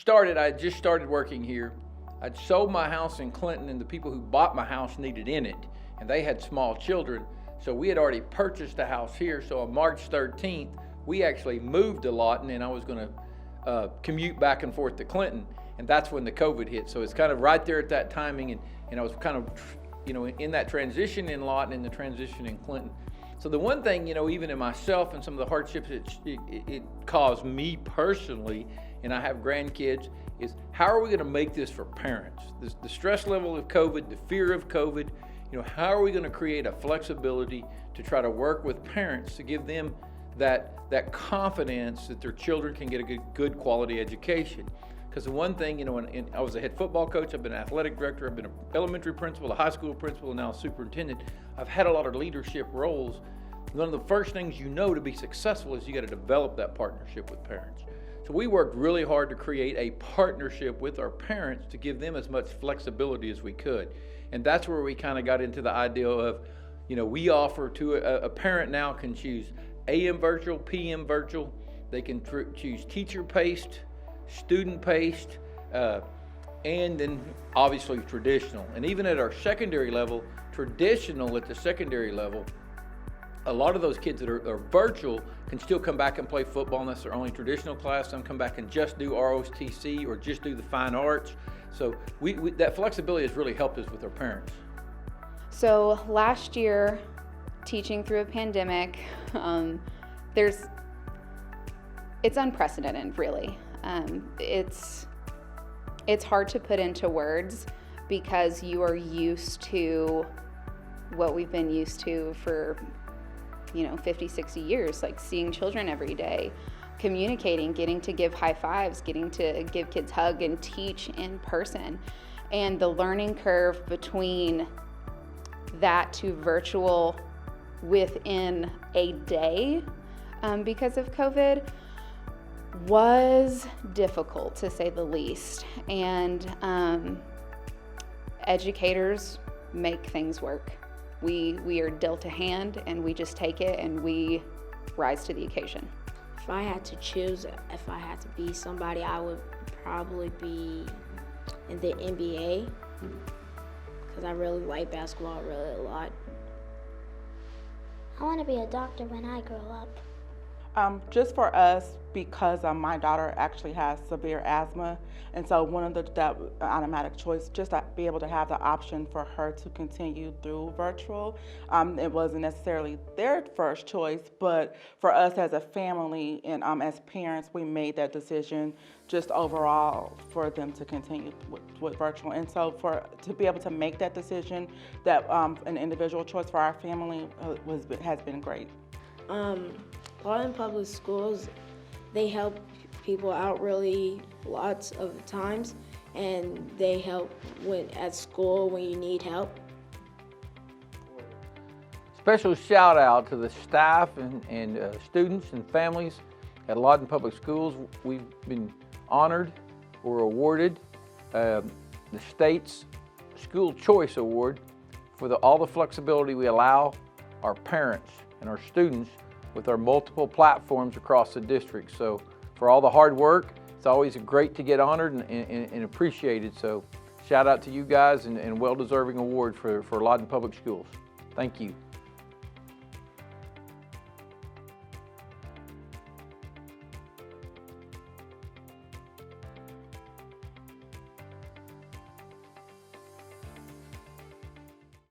I just started working here. I'd sold my house in Clinton, and the people who bought my house needed in it, and they had small children. So we had already purchased a house here. So on March 13th, we actually moved to Lawton, and I was going to commute back and forth to Clinton, and that's when the COVID hit. So it's kind of right there at that timing, and I was kind of, in that transition in Lawton and the transition in Clinton. So the one thing, even in myself and some of the hardships it caused me personally, and I have grandkids, is how are we going to make this for parents? The stress level of COVID, the fear of COVID, how are we going to create a flexibility to try to work with parents to give them that confidence that their children can get a good quality education? Because the one thing, I was a head football coach, I've been an athletic director, I've been an elementary principal, a high school principal, and now a superintendent. I've had a lot of leadership roles. One of the first things to be successful is you got to develop that partnership with parents. So we worked really hard to create a partnership with our parents to give them as much flexibility as we could. And that's where we kind of got into the idea of, we offer to a parent now can choose AM virtual, PM virtual. They can choose teacher-paced, student-paced, and then obviously traditional. And even at our secondary level, traditional at the secondary level, a lot of those kids that are virtual can still come back and play football, and that's their only traditional class. Some come back and just do ROTC or just do the fine arts. So that flexibility has really helped us with our parents. So last year, teaching through a pandemic, it's unprecedented, really. It's hard to put into words because you are used to what we've been used to for 50, 60 years, like seeing children every day, communicating, getting to give high fives, getting to give kids hug and teach in person. And the learning curve between that to virtual within a day because of COVID was difficult, to say the least. And educators make things work. We are dealt a hand, and we just take it and we rise to the occasion. If I had to choose, if I had to be somebody, I would probably be in the NBA because I really like basketball really a lot. I want to be a doctor when I grow up. Just for us, because my daughter actually has severe asthma, and so one of that automatic choice, just to be able to have the option for her to continue through virtual. It wasn't necessarily their first choice, but for us as a family and as parents, we made that decision just overall for them to continue with virtual. And so to be able to make that decision, that an individual choice for our family has been great. Lawton Public Schools, they help people out really lots of times, and they help at school when you need help. Special shout out to the staff and students and families at Lawton Public Schools. We've been honored or awarded the state's School Choice Award for all the flexibility we allow our parents and our students with our multiple platforms across the district. So for all the hard work, it's always great to get honored and appreciated. So shout out to you guys and well-deserving award for Lawton Public Schools. Thank you.